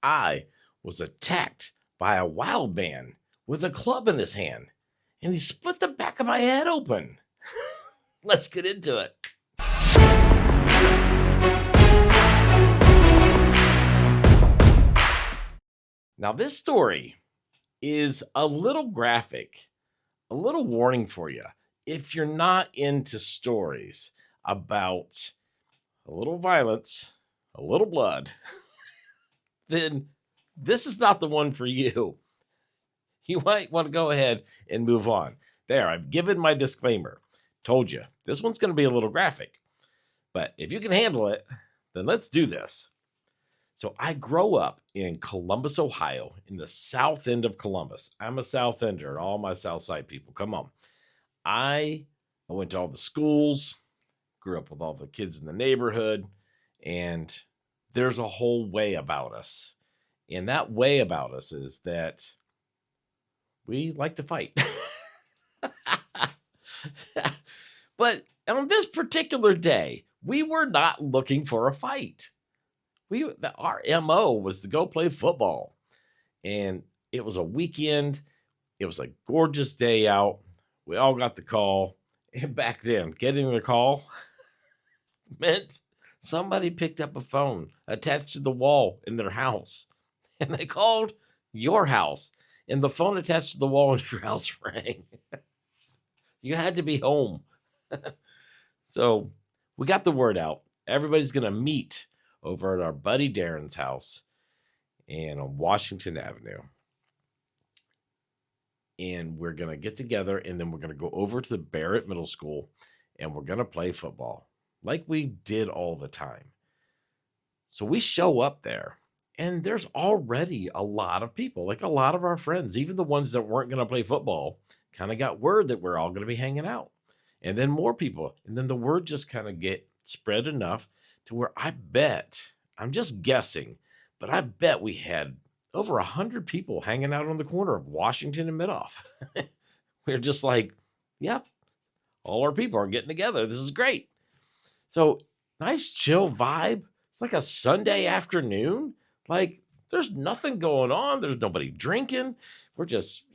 I was attacked by a wild man with a club in his hand, and he split the back of my head open. Let's get into it. Now, this story is a little graphic, a little warning for you. If you're not into stories about a little violence, a little blood, then this is not the one for you. You might want to go ahead and move on. There, I've given my disclaimer. Told you, this one's going to be a little graphic. But if you can handle it, then let's do this. So I grow up in Columbus, Ohio, in the south end of Columbus. I'm a South Ender, all my South Side people. Come on. I went to all the schools, grew up with all the kids in the neighborhood, and there's a whole way about us. And that way about us is that we like to fight. But on this particular day, we were not looking for a fight. Our MO was to go play football. And it was a weekend. It was a gorgeous day out. We all got the call. And back then, getting the call meant somebody picked up a phone attached to the wall in their house. And they called your house. And the phone attached to the wall in your house rang. You had to be home. So we got the word out. Everybody's going to meet over at our buddy Darren's house and on Washington Avenue. And we're going to get together, and then we're going to go over to the Barrett Middle School, and we're going to play football like we did all the time. So we show up there, and there's already a lot of people, like a lot of our friends, even the ones that weren't going to play football, kind of got word that we're all going to be hanging out. And then more people. And then the word just kind of get spread enough to where I bet, I'm just guessing, but I bet we had over 100 people hanging out on the corner of Washington and Midoff. We're just like, yep, all our people are getting together. This is great. So nice chill vibe. It's like a Sunday afternoon. Like there's nothing going on. There's nobody drinking. We're just,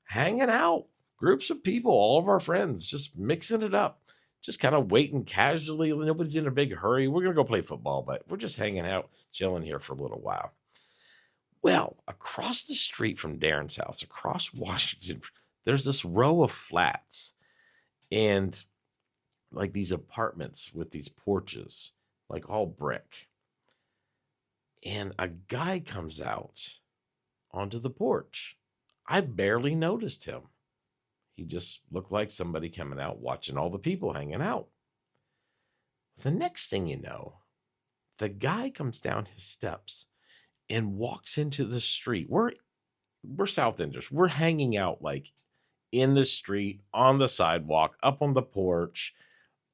hanging out. Groups of people, all of our friends, just mixing it up. Just kind of waiting casually. Nobody's in a big hurry. We're going to go play football, but we're just hanging out, chilling here for a little while. Well, across the street from Darren's house, across Washington, there's this row of flats and like these apartments with these porches, like all brick. And a guy comes out onto the porch. I barely noticed him. He just looked like somebody coming out, watching all the people hanging out. The next thing you know, the guy comes down his steps and walks into the street. We're South Enders. We're hanging out like in the street, on the sidewalk, up on the porch,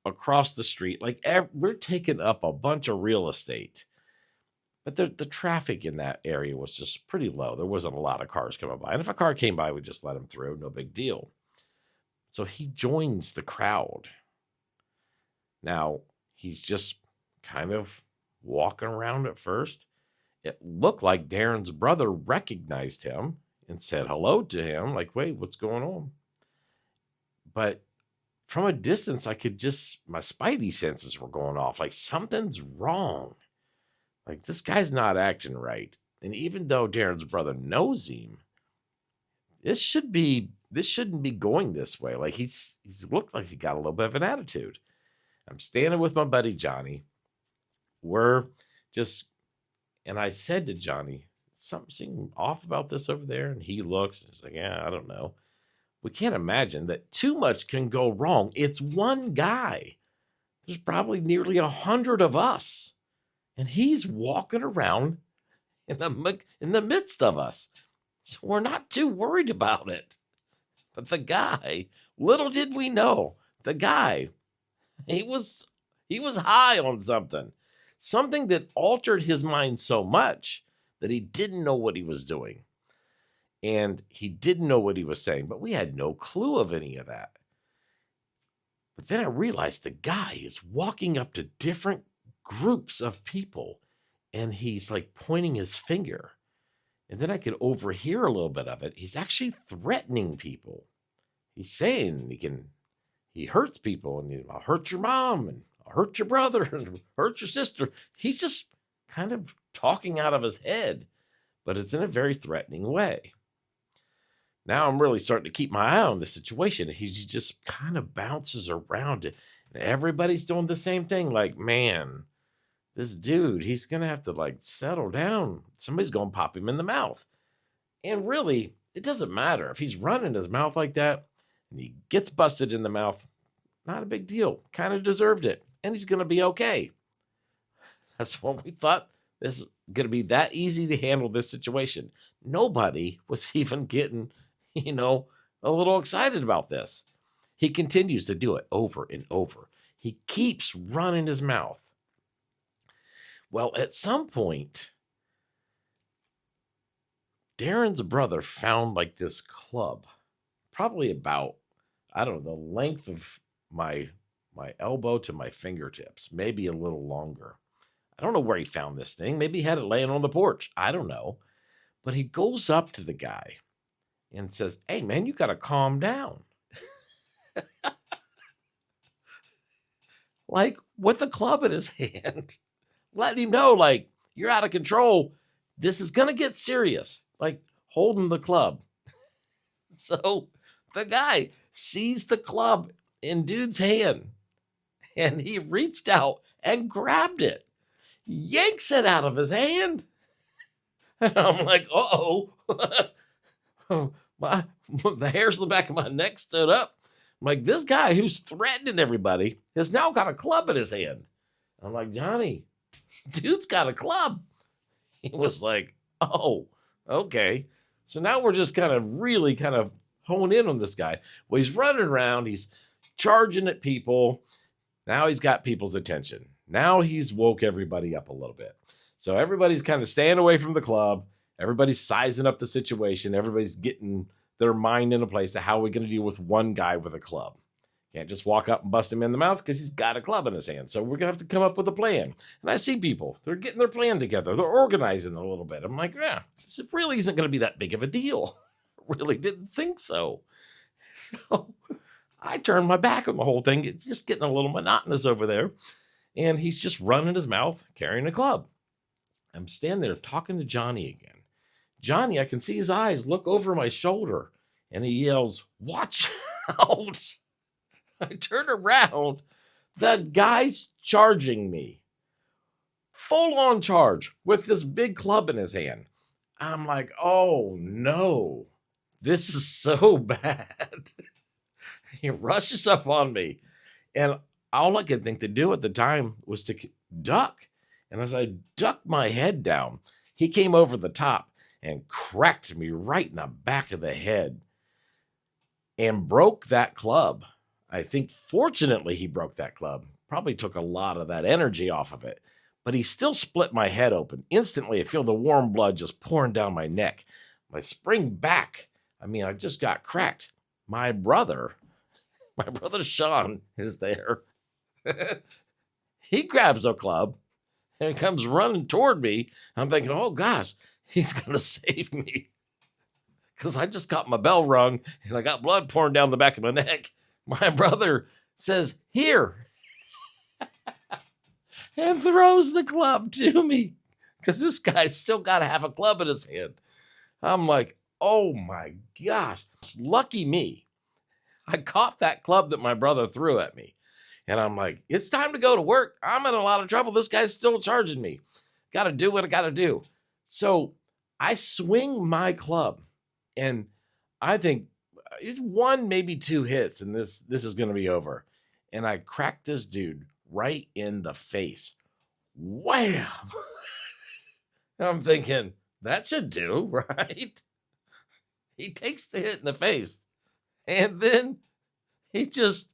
across the street. Like we're taking up a bunch of real estate. But the traffic in that area was just pretty low. There wasn't a lot of cars coming by. And if a car came by, we just let him through. No big deal. So he joins the crowd. Now, he's just kind of walking around at first. It looked like Darren's brother recognized him and said hello to him, like, wait, what's going on? But from a distance, my spidey senses were going off, like something's wrong. Like this guy's not acting right. And even though Darren's brother knows him, this shouldn't be going this way. Like he's looked like he got a little bit of an attitude. I'm standing with my buddy Johnny. And I said to Johnny, something off about this over there. And he looks and he's like, yeah, I don't know. We can't imagine that too much can go wrong. It's one guy. There's probably nearly 100 of us. And he's walking around in the midst of us. So we're not too worried about it. But the guy, little did we know, the guy, he was high on something that altered his mind so much that he didn't know what he was doing. And he didn't know what he was saying, but we had no clue of any of that. But then I realized the guy is walking up to different groups of people and he's like pointing his finger. And then I could overhear a little bit of it. He's actually threatening people. He's saying he hurts people, and I'll hurt your mom, and I'll hurt your brother, and hurt your sister. He's just kind of talking out of his head, but it's in a very threatening way. Now I'm really starting to keep my eye on the situation. He just kind of bounces around it. And everybody's doing the same thing. Like, man, this dude, he's going to have to like settle down. Somebody's going to pop him in the mouth. And really, it doesn't matter. If he's running his mouth like that and he gets busted in the mouth, not a big deal. Kind of deserved it. And he's going to be okay. That's what we thought. This is going to be that easy to handle this situation. Nobody was even getting, a little excited about this. He continues to do it over and over. He keeps running his mouth. Well, at some point, Darren's brother found like this club, probably about, I don't know, the length of my elbow to my fingertips, maybe a little longer. I don't know where he found this thing. Maybe he had it laying on the porch. I don't know. But he goes up to the guy and says, "Hey, man, you got to calm down." Like, with a club in his hand, letting him know, like, you're out of control. This is going to get serious. Like, holding the club. So the guy sees the club in dude's hand, and he reached out and grabbed it, yanks it out of his hand. And I'm like, uh-oh. The hairs on the back of my neck stood up. I'm like, this guy who's threatening everybody has now got a club in his hand. I'm like, Johnny, dude's got a club. He was like, oh, okay. So now we're just really hone in on this guy. Well, he's running around. He's charging at people. Now he's got people's attention. Now he's woke everybody up a little bit. So everybody's kind of staying away from the club. Everybody's sizing up the situation. Everybody's getting their mind in a place of how we're going to deal with one guy with a club. Can't just walk up and bust him in the mouth because he's got a club in his hand. So we're going to have to come up with a plan. And I see people, they're getting their plan together. They're organizing a little bit. I'm like, yeah, this really isn't going to be that big of a deal. Really didn't think so. So I turned my back on the whole thing. It's just getting a little monotonous over there. And he's just running his mouth, carrying a club. I'm standing there talking to Johnny again. Johnny, I can see his eyes look over my shoulder, and he yells, "Watch out." I turn around. The guy's charging me. Full on charge with this big club in his hand. I'm like, oh no, this is so bad. He rushes up on me, and all I could think to do at the time was to duck. And as I ducked my head down, he came over the top and cracked me right in the back of the head and broke that club. I think fortunately he broke that club. Probably took a lot of that energy off of it, but he still split my head open. Instantly, I feel the warm blood just pouring down my neck. I spring back. I just got cracked. My brother Sean is there. He grabs a club and comes running toward me. I'm thinking, oh gosh, he's going to save me. Because I just got my bell rung and I got blood pouring down the back of my neck. My brother says, "Here," and throws the club to me. Because this guy's still got to have a club in his hand. I'm like, oh my gosh. Lucky me. I caught that club that my brother threw at me. And I'm like, it's time to go to work. I'm in a lot of trouble. This guy's still charging me. Got to do what I got to do. So I swing my club, and I think it's one, maybe two hits, and this is going to be over. And I cracked this dude right in the face. Wham! I'm thinking, that should do, right? He takes the hit in the face, and then he just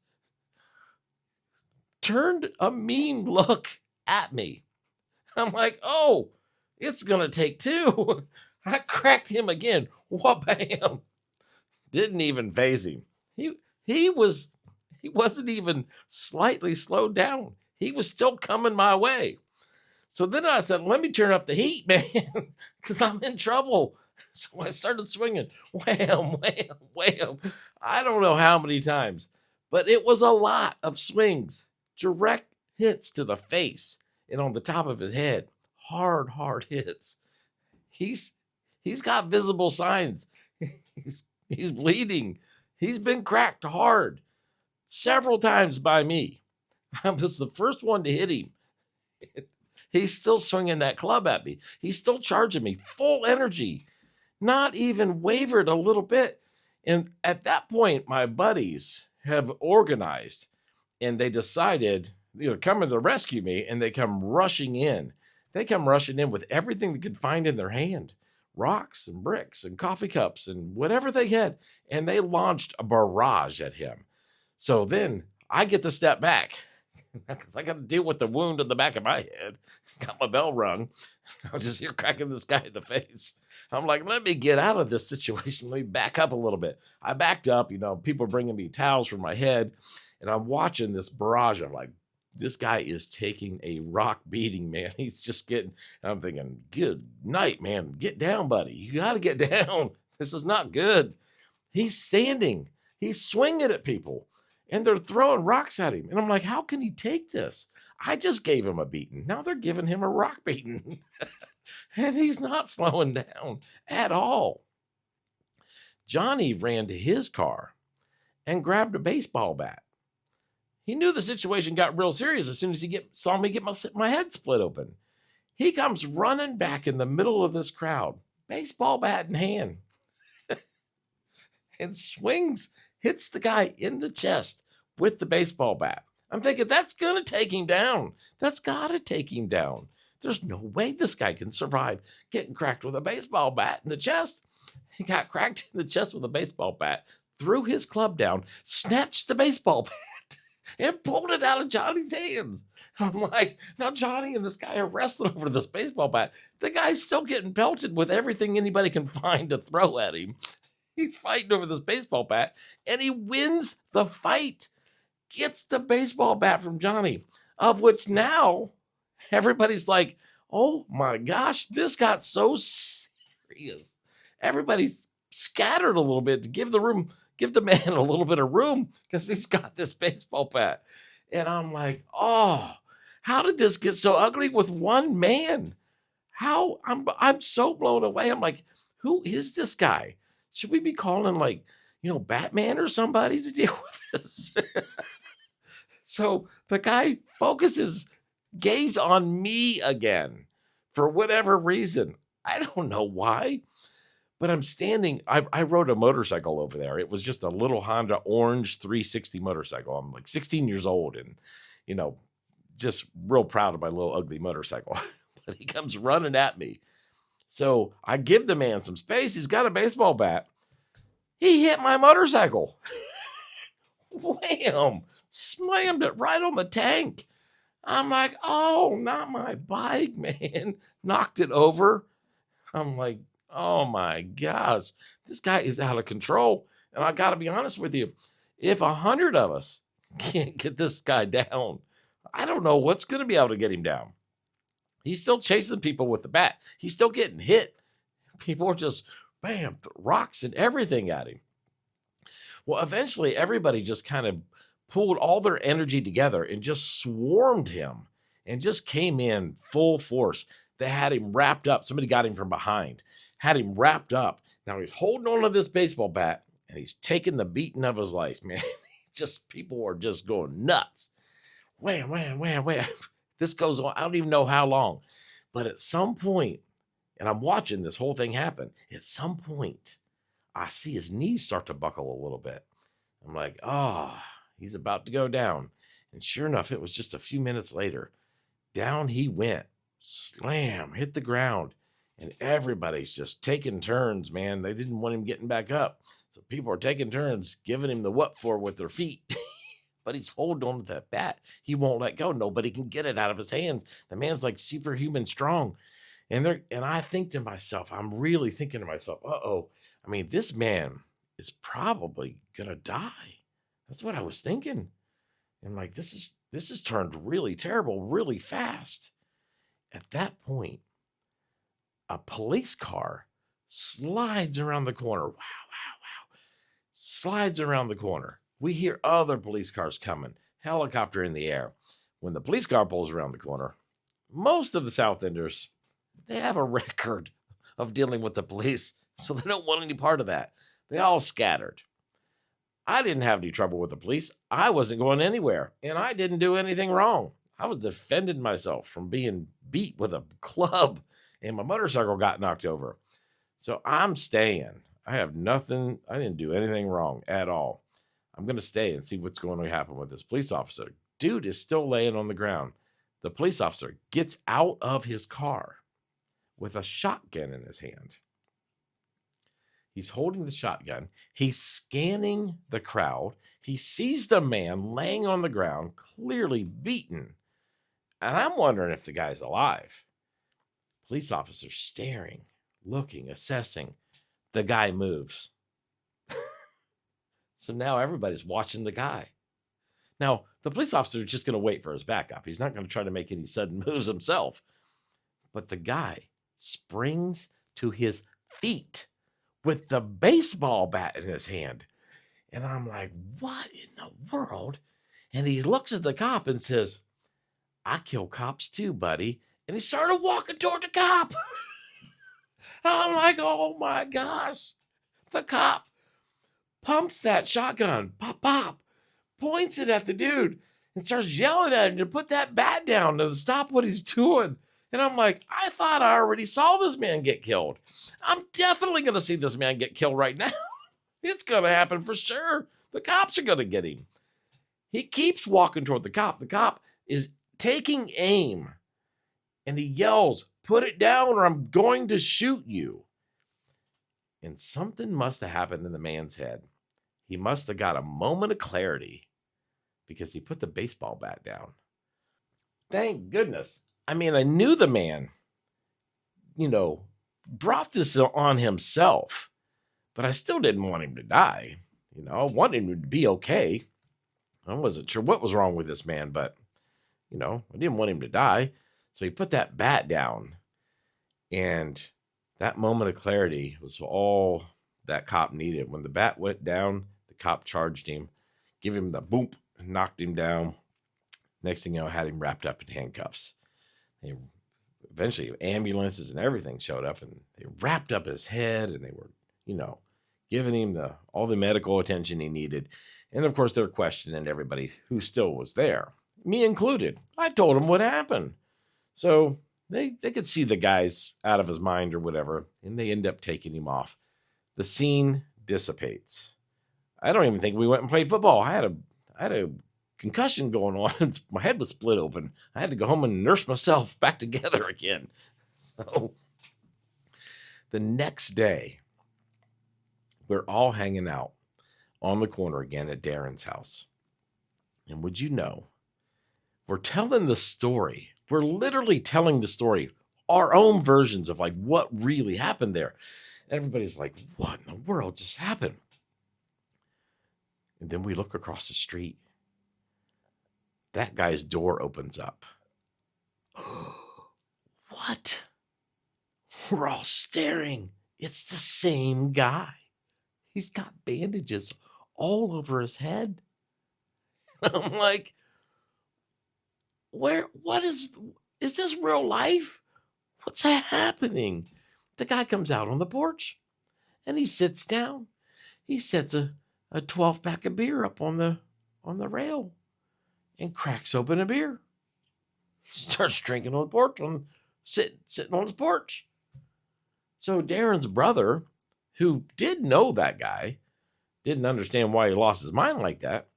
turned a mean look at me. I'm like, oh, it's going to take two. I cracked him again. Wha-bam. Didn't even faze him. He wasn't even slightly slowed down. He was still coming my way. So then I said, let me turn up the heat, man, because I'm in trouble. So I started swinging, wham, wham, wham. I don't know how many times, but it was a lot of swings, direct hits to the face and on the top of his head. Hard, hard hits. He's he's got visible signs. He's bleeding. He's been cracked hard several times by me. I was the first one to hit him. He's still swinging that club at me. He's still charging me full energy, not even wavered a little bit. And at that point, my buddies have organized and they decided, coming to rescue me, and they come rushing in. They come rushing in with everything they could find in their hand, rocks and bricks and coffee cups and whatever they had. And they launched a barrage at him. So then I get to step back because I got to deal with the wound in the back of my head. Got my bell rung. I was just here cracking this guy in the face. I'm like, let me get out of this situation. Let me back up a little bit. I backed up, people are bringing me towels for my head, and I'm watching this barrage. I'm like, this guy is taking a rock beating, man. He's just getting, I'm thinking, good night, man. Get down, buddy. You got to get down. This is not good. He's standing. He's swinging at people, and they're throwing rocks at him. And I'm like, how can he take this? I just gave him a beating. Now they're giving him a rock beating. And he's not slowing down at all. Johnny ran to his car and grabbed a baseball bat. He knew the situation got real serious as soon as he saw me get my head split open. He comes running back in the middle of this crowd, baseball bat in hand, and swings, hits the guy in the chest with the baseball bat. I'm thinking, that's going to take him down. That's got to take him down. There's no way this guy can survive getting cracked with a baseball bat in the chest. He got cracked in the chest with a baseball bat, threw his club down, snatched the baseball bat, and pulled it out of Johnny's hands. I'm like, now Johnny and this guy are wrestling over this baseball bat. The guy's still getting pelted with everything anybody can find to throw at him. He's fighting over this baseball bat, and he wins the fight. Gets the baseball bat from Johnny, of which now everybody's like, oh my gosh, this got so serious. Everybody's scattered a little bit to give the man a little bit of room because he's got this baseball bat. And I'm like, oh, how did this get so ugly with one man? How I'm so blown away. I'm like, who is this guy? Should we be calling Batman or somebody to deal with this? So the guy focuses gaze on me again for whatever reason. I don't know why, but I'm standing. I rode a motorcycle over there. It was just a little Honda orange 360 motorcycle. I'm like 16 years old and, just real proud of my little ugly motorcycle. But he comes running at me. So I give the man some space. He's got a baseball bat. He hit my motorcycle. Wham! Slammed it right on the tank. I'm like, oh, not my bike, man. Knocked it over. I'm like, oh my gosh, this guy is out of control. And I got to be honest with you, if 100 of us can't get this guy down, I don't know what's going to be able to get him down. He's still chasing people with the bat. He's still getting hit. People are just, bam, rocks and everything at him. Well, eventually everybody just kind of pulled all their energy together and just swarmed him and just came in full force. They had him wrapped up. Somebody got him from behind, had him wrapped up. Now he's holding on to this baseball bat and he's taking the beating of his life, man. People are just going nuts. Wham, wham, wham, wham. This goes on. I don't even know how long, but at some point, and I'm watching this whole thing happen, at some point, I see his knees start to buckle a little bit. I'm like, oh, he's about to go down. And sure enough, it was just a few minutes later. Down he went. Slam, hit the ground. And everybody's just taking turns, man. They didn't want him getting back up. So people are taking turns, giving him the what for with their feet. But he's holding on to that bat. He won't let go. Nobody can get it out of his hands. The man's like superhuman strong. And I think to myself, I'm really thinking to myself, uh-oh. I mean, this man is probably going to die. That's what I was thinking. And like, this is turned really terrible, really fast. At that point, a police car slides around the corner. Wow, wow, wow. Slides around the corner. We hear other police cars coming, helicopter in the air. When the police car pulls around the corner, most of the South Enders, they have a record of dealing with the police, so they don't want any part of that. They all scattered. I didn't have any trouble with the police. I wasn't going anywhere, and I didn't do anything wrong. I was defending myself from being beat with a club, and my motorcycle got knocked over. So I'm staying. I have nothing. I didn't do anything wrong at all. I'm going to stay and see what's going to happen with this police officer. Dude is still laying on the ground. The police officer gets out of his car with a shotgun in his hand. He's holding the shotgun. He's scanning the crowd. He sees the man laying on the ground, clearly beaten. And I'm wondering if the guy's alive. Police officer staring, looking, assessing. The guy moves. So now everybody's watching the guy. Now, the police officer is just going to wait for his backup. He's not going to try to make any sudden moves himself. But the guy springs to his feet with the baseball bat in his hand. And I'm like, what in the world? And he looks at the cop and says, I kill cops too, buddy. And he started walking toward the cop. I'm like, oh my gosh. The cop pumps that shotgun, pop, pop, points it at the dude and starts yelling at him to put that bat down and stop what he's doing. And I'm like, I thought I already saw this man get killed. I'm definitely going to see this man get killed right now. It's going to happen for sure. The cops are going to get him. He keeps walking toward the cop. The cop is taking aim. And he yells, put it down or I'm going to shoot you. And something must have happened in the man's head. He must have got a moment of clarity because he put the baseball bat down. Thank goodness. I mean, I knew the man, brought this on himself, but I still didn't want him to die. I wanted him to be okay. I wasn't sure what was wrong with this man, but, I didn't want him to die. So he put that bat down, and that moment of clarity was all that cop needed. When the bat went down, the cop charged him, give him the boom, knocked him down. Next thing you know, had him wrapped up in handcuffs. Eventually ambulances and everything showed up and they wrapped up his head and they were, giving him all the medical attention he needed. And of course, they're questioning everybody who still was there, me included. I told them what happened. So they could see the guy's out of his mind or whatever, and they end up taking him off. The scene dissipates. I don't even think we went and played football. I had a concussion going on. My head was split open. I had to go home and nurse myself back together again. So the next day, we're all hanging out on the corner again at Darren's house. And would you know, we're telling the story. We're literally telling the story, our own versions of like what really happened there. Everybody's like, what in the world just happened? And then we look across the street. That guy's door opens up. What? We're all staring. It's the same guy. He's got bandages all over his head. I'm like, what is this real life? What's happening? The guy comes out on the porch and he sits down. He sets a 12-pack of beer up on the rail and cracks open a beer. Starts drinking on the porch, sitting on his porch. So Darren's brother, who did know that guy, didn't understand why he lost his mind like that,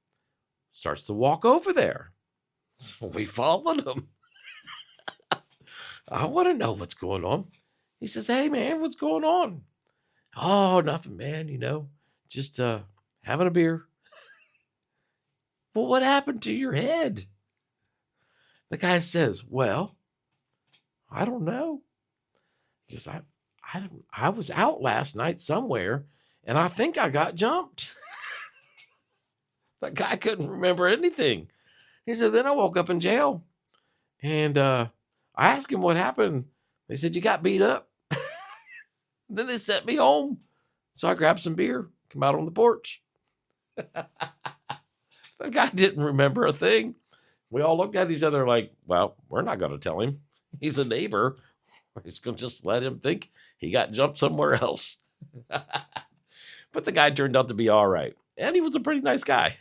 starts to walk over there. So we followed him. I want to know what's going on. He says, hey, man, what's going on? Oh, nothing, man, just having a beer. Well, what happened to your head? The guy says, well, I don't know. He goes, I was out last night somewhere, and I think I got jumped. The guy couldn't remember anything. He said, then I woke up in jail, and I I asked him what happened. They said, you got beat up. Then they sent me home. So I grabbed some beer, come out on the porch. The guy didn't remember a thing. We all looked at each other like, well, we're not going to tell him. He's a neighbor. We're just going to just let him think he got jumped somewhere else. But the guy turned out to be all right. And he was a pretty nice guy.